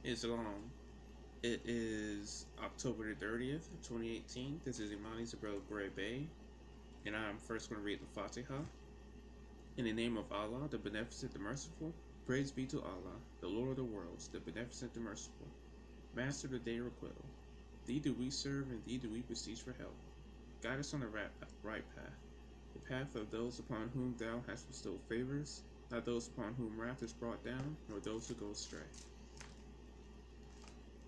Islam. It is October the 30th, 2018. This is Imani's brother Arrington-Bey, and I'm first going to read the Fatiha. In the name of Allah, the Beneficent, the Merciful, praise be to Allah, the Lord of the worlds, the Beneficent, the Merciful, Master of the Day of Requital. Thee do we serve, and thee do we beseech for help. Guide us on the right path, the path of those upon whom thou hast bestowed favors, not those upon whom wrath is brought down, nor those who go astray.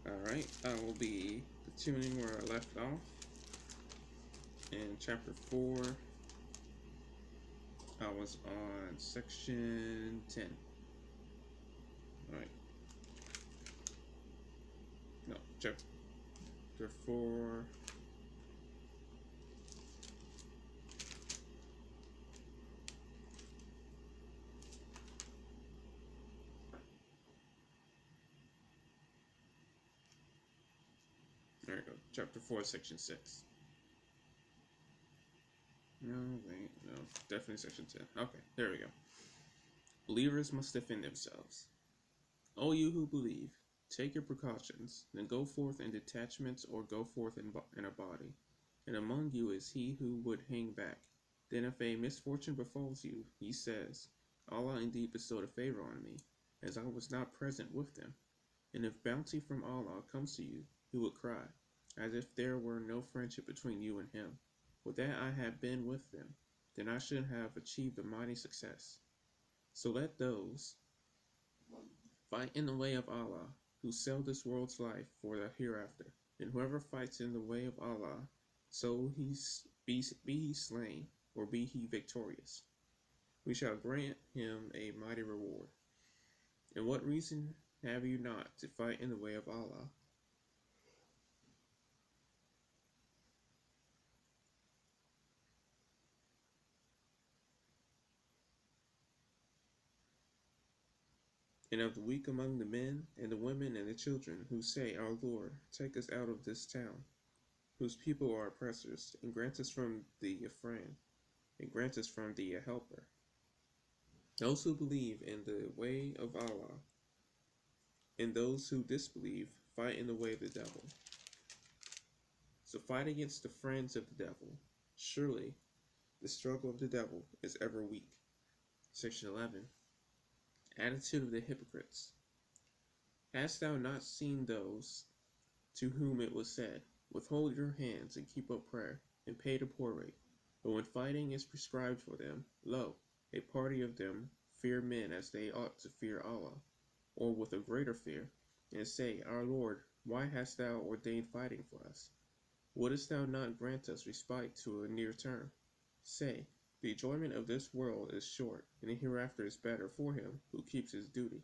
Alright, I will be continuing where I left off in chapter 4. I was on section 10. Alright. No, chapter 4. There we go. Chapter 4, section 6. No, wait, no. Definitely section 10. Okay, there we go. Believers must defend themselves. O you who believe, take your precautions, then go forth in detachments or go forth in a body. And among you is he who would hang back. Then if a misfortune befalls you, he says, Allah indeed bestowed a favor on me, as I was not present with them. And if bounty from Allah comes to you, he would cry, as if there were no friendship between you and him. Would that I had been with them, then I should have achieved a mighty success. So let those fight in the way of Allah, who sell this world's life for the hereafter. And whoever fights in the way of Allah, so be he slain, or be he victorious, we shall grant him a mighty reward. And what reason have you not to fight in the way of Allah? And of the weak among the men, and the women, and the children, who say, Our Lord, take us out of this town, whose people are oppressors, and grant us from thee a friend, and grant us from thee a helper. Those who believe in the way of Allah, and those who disbelieve, fight in the way of the devil. So fight against the friends of the devil. Surely, the struggle of the devil is ever weak. Section 11. Attitude of the hypocrites. Hast thou not seen those to whom it was said, Withhold your hands and keep up prayer, and pay the poor rate? But when fighting is prescribed for them, lo, a party of them fear men as they ought to fear Allah, or with a greater fear, and say, Our Lord, why hast thou ordained fighting for us? Wouldst thou not grant us respite to a near term? Say, the enjoyment of this world is short, and the hereafter is better for him who keeps his duty.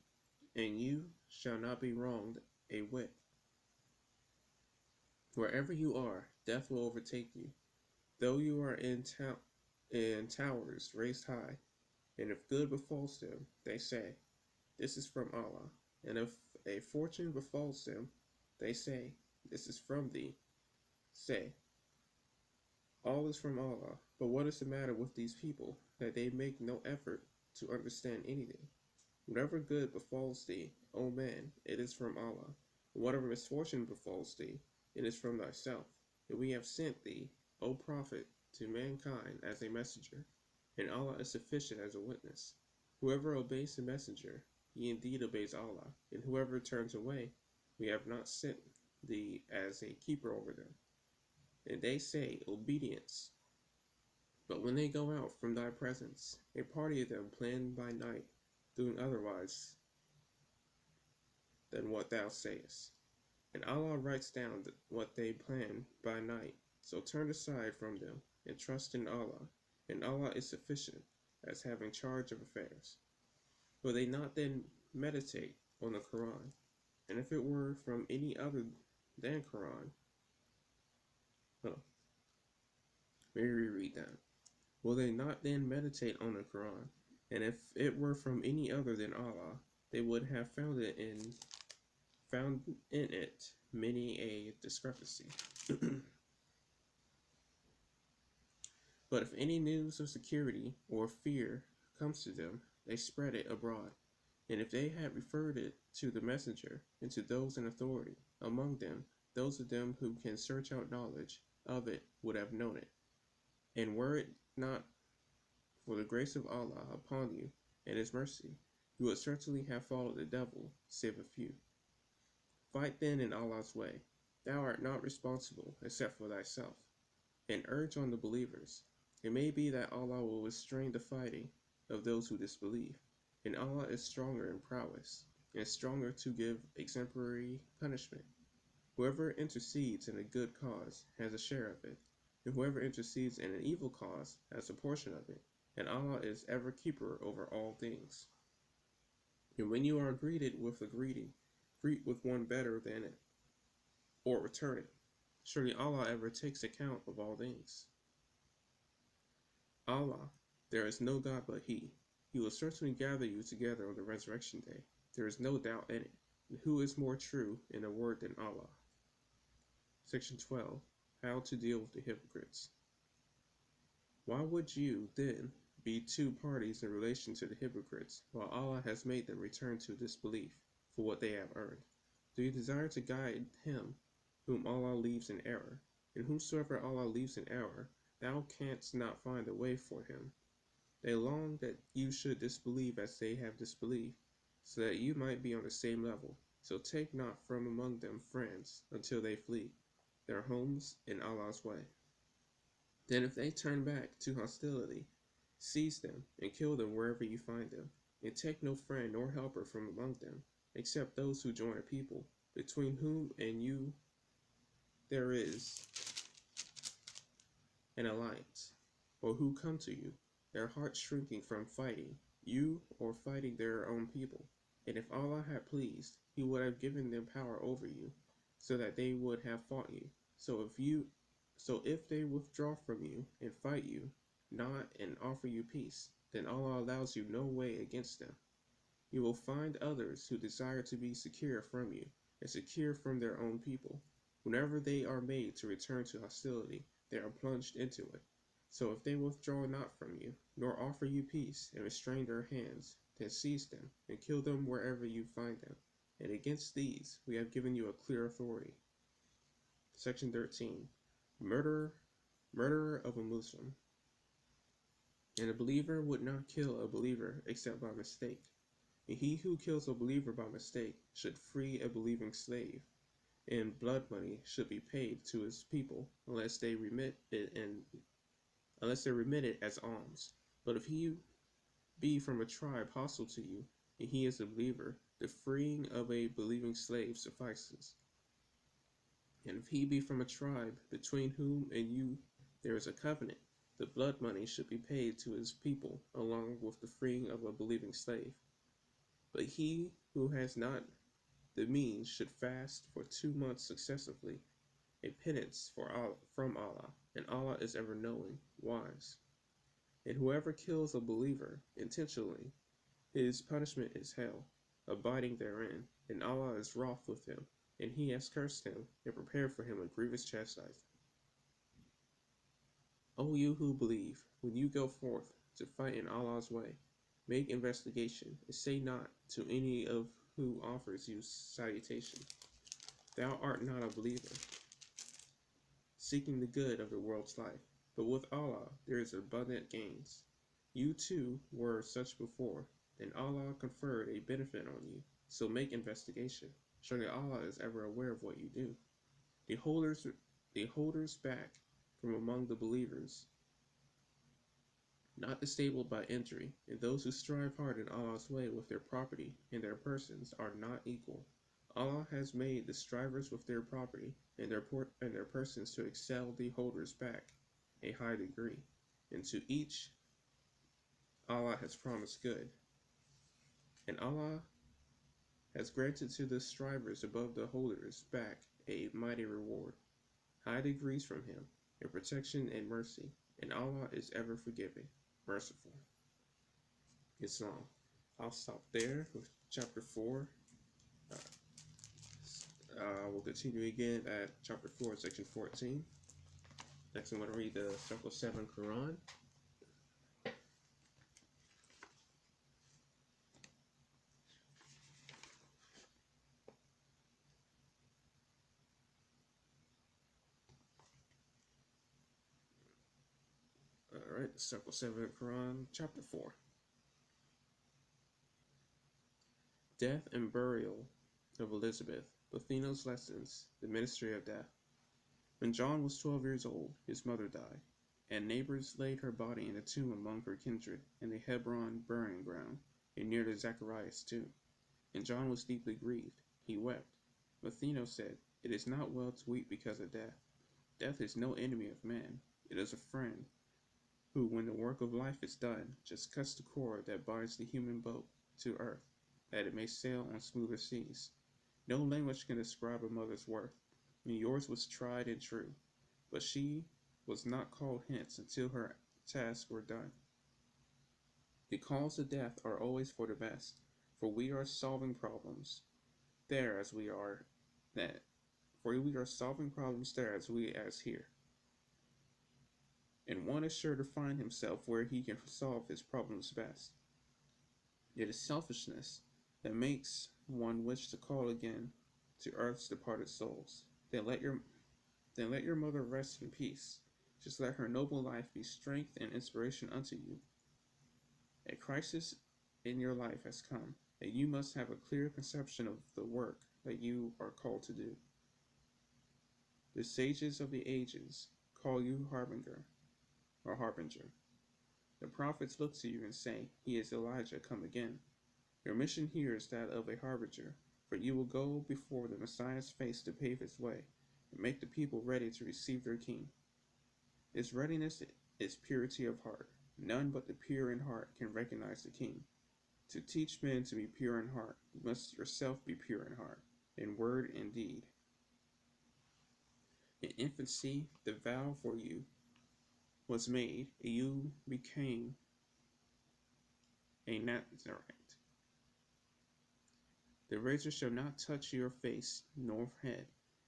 And you shall not be wronged a whit. Wherever you are, death will overtake you, though you are in towers raised high. And if good befalls them, they say, This is from Allah. And if a fortune befalls them, they say, This is from thee. Say, All is from Allah. But what is the matter with these people, that they make no effort to understand anything? Whatever good befalls thee, O man, it is from Allah. And whatever misfortune befalls thee, it is from thyself. And we have sent thee, O prophet, to mankind as a messenger, and Allah is sufficient as a witness. Whoever obeys the messenger, he indeed obeys Allah, and whoever turns away, we have not sent thee as a keeper over them. And they say, Obedience. But when they go out from thy presence, a party of them plan by night, doing otherwise than what thou sayest. And Allah writes down what they plan by night. So turn aside from them, and trust in Allah, and Allah is sufficient as having charge of affairs. Will they not then meditate on the Quran? And if it were from any other than Quran, let me reread that. Will they not then meditate on the Quran? And if it were from any other than Allah, they would have found in it many a discrepancy. But if any news of security or fear comes to them, they spread it abroad. And if they had referred it to the messenger and to those in authority among them, those of them who can search out knowledge of it would have known it. And were it not for the grace of Allah upon you and his mercy, you would certainly have followed the devil, save a few. Fight then in Allah's way. Thou art not responsible except for thyself. And urge on the believers. It may be that Allah will restrain the fighting of those who disbelieve, and Allah is stronger in prowess, and stronger to give exemplary punishment. Whoever intercedes in a good cause has a share of it, and whoever intercedes in an evil cause has a portion of it, and Allah is ever keeper over all things. And when you are greeted with a greeting, greet with one better than it, or return it. Surely Allah ever takes account of all things. Allah, there is no God but He. He will certainly gather you together on the resurrection day. There is no doubt in it. And who is more true in a word than Allah? Section 12. How to deal with the hypocrites. Why would you, then, be two parties in relation to the hypocrites, while Allah has made them return to disbelief for what they have earned? Do you desire to guide him whom Allah leaves in error? And whomsoever Allah leaves in error, thou canst not find a way for him. They long that you should disbelieve as they have disbelieved, so that you might be on the same level. So take not from among them friends until they flee their homes in Allah's way. Then if they turn back to hostility, seize them and kill them wherever you find them, and take no friend nor helper from among them, except those who join a people, between whom and you there is an alliance, or who come to you, their hearts shrinking from fighting you or fighting their own people. And if Allah had pleased, He would have given them power over you, so that they would have fought you. So if they withdraw from you and fight you not and offer you peace, then Allah allows you no way against them. You will find others who desire to be secure from you, and secure from their own people. Whenever they are made to return to hostility, they are plunged into it. So if they withdraw not from you, nor offer you peace, and restrain their hands, then seize them, and kill them wherever you find them. And against these we have given you a clear authority. Section 13. Murderer of a Muslim. And a believer would not kill a believer except by mistake. And he who kills a believer by mistake should free a believing slave, and blood money should be paid to his people unless they remit it as alms. But if he be from a tribe hostile to you, and he is a believer, the freeing of a believing slave suffices. And if he be from a tribe between whom and you there is a covenant, the blood money should be paid to his people along with the freeing of a believing slave. But he who has not the means should fast for 2 months successively, a penance from Allah, and Allah is ever knowing, wise. And whoever kills a believer intentionally, his punishment is hell, abiding therein, and Allah is wroth with him, and He has cursed him, and prepared for him a grievous chastisement. O you who believe, when you go forth to fight in Allah's way, make investigation, and say not to any of who offers you salutation, Thou art not a believer, seeking the good of the world's life, but with Allah there is abundant gains. You too were such before, and Allah conferred a benefit on you, so make investigation. Surely Allah is ever aware of what you do. The holders back from among the believers, not disabled by injury, and those who strive hard in Allah's way with their property and their persons are not equal. Allah has made the strivers with their property and their persons to excel the holders back a high degree, and to each Allah has promised good. And Allah has granted to the strivers above the holders back a mighty reward, high degrees from Him, in protection and mercy, and Allah is ever forgiving, merciful. Islam. I'll stop there with chapter 4. We'll continue again at chapter 4, section 14. Next, I'm going to read the chapter 7 Quran. Alright, Circle 7 Quran, Chapter 4. Death and Burial of Elizabeth, Bothino's Lessons, the Ministry of Death. When John was 12 years old, his mother died, and neighbors laid her body in a tomb among her kindred in the Hebron burying ground, and near to Zacharias' tomb. And John was deeply grieved. He wept. Bothino said, "It is not well to weep because of death. Death is no enemy of man. It is a friend, who, when the work of life is done, just cuts the cord that binds the human boat to earth, that it may sail on smoother seas. No language can describe a mother's worth, and yours was tried and true, but she was not called hence until her tasks were done. The calls of death are always for the best, for we are solving problems there as we are that for we are solving problems there as here. And one is sure to find himself where he can solve his problems best. It is selfishness that makes one wish to call again to earth's departed souls. Then let your mother rest in peace. Just let her noble life be strength and inspiration unto you. A crisis in your life has come, and you must have a clear conception of the work that you are called to do. The sages of the ages call you harbinger. The prophets look to you and say, "He is Elijah come again." Your mission here is that of a harbinger, for you will go before the Messiah's face to pave his way, and make the people ready to receive their king. His readiness is purity of heart. None but the pure in heart can recognize the king. To teach men to be pure in heart, you must yourself be pure in heart, in word and deed. In infancy, the vow for you was made, and you became a Nazarite. The razor shall not touch your face nor head,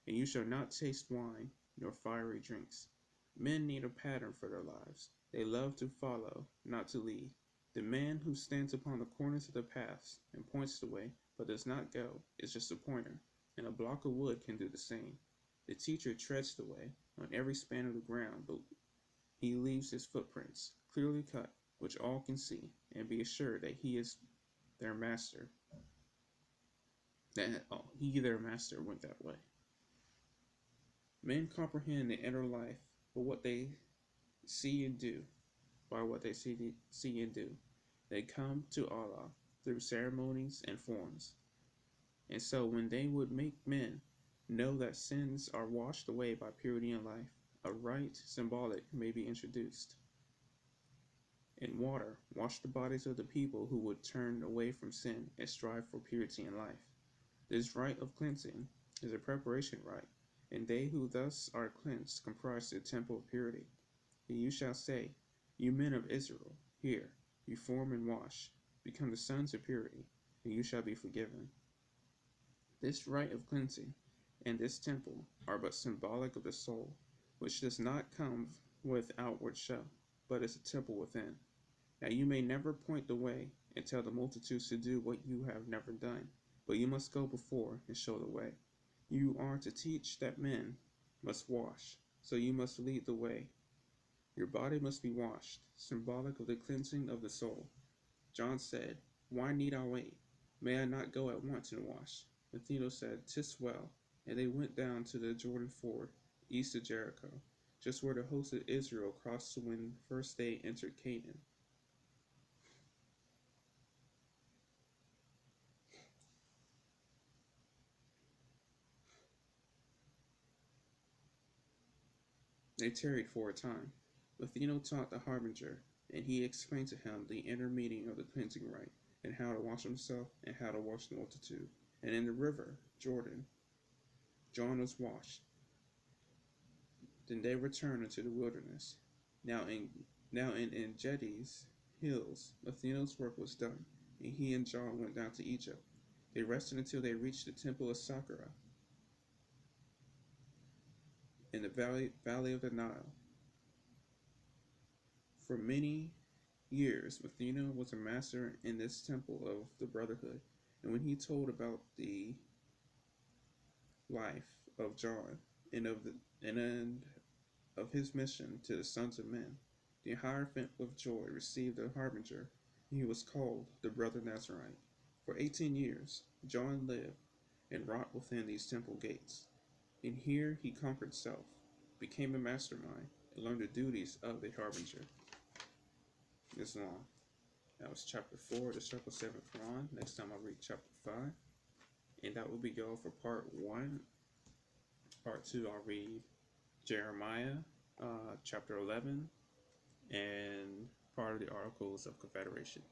and you shall not taste wine nor fiery drinks. Men need a pattern for their lives. They love to follow, not to lead. The man who stands upon the corners of the paths and points the way, but does not go, is just a pointer, and a block of wood can do the same. The teacher treads the way on every span of the ground, but he leaves his footprints, clearly cut, which all can see, and be assured that he is their master. Their master, went that way. Men comprehend the inner life by what they see and do. They come to Allah through ceremonies and forms. And so when they would make men know that sins are washed away by purity in life, a rite symbolic may be introduced. In water, wash the bodies of the people who would turn away from sin and strive for purity in life. This rite of cleansing is a preparation rite, and they who thus are cleansed comprise the temple of purity. And you shall say, "You men of Israel, hear, you form and wash, become the sons of purity, and you shall be forgiven." This rite of cleansing and this temple are but symbolic of the soul, which does not come with outward show, but is a temple within. Now you may never point the way and tell the multitudes to do what you have never done, but you must go before and show the way. You are to teach that men must wash, so you must lead the way. Your body must be washed, symbolic of the cleansing of the soul. John said, "Why need I wait? May I not go at once and wash?" Bothino said, "'Tis well." And they went down to the Jordan ford, east of Jericho, just where the host of Israel crossed when first they entered Canaan. They tarried for a time. Bothino taught the harbinger, and he explained to him the inner meaning of the cleansing rite, and how to wash himself, and how to wash the multitude. And in the river, Jordan, John was washed. Then they returned into the wilderness. Now in Engedi's hills, Bothino's work was done, and he and John went down to Egypt. They rested until they reached the temple of Saqqara in the valley of the Nile. For many years, Bothino was a master in this temple of the Brotherhood, and when he told about the life of John and of his mission to the sons of men, The Hierophant with joy received a harbinger. He was called the Brother Nazarite. For 18 years, John lived and wrought within these temple gates. And here he conquered self, became a mastermind, and learned the duties of the harbinger. It's long. That was chapter 4 of the Circle 7 Quran. Next time I'll read chapter 5. And that will be all for part 1. Part 2, I'll read Jeremiah chapter 11 and part of the Articles of Confederation.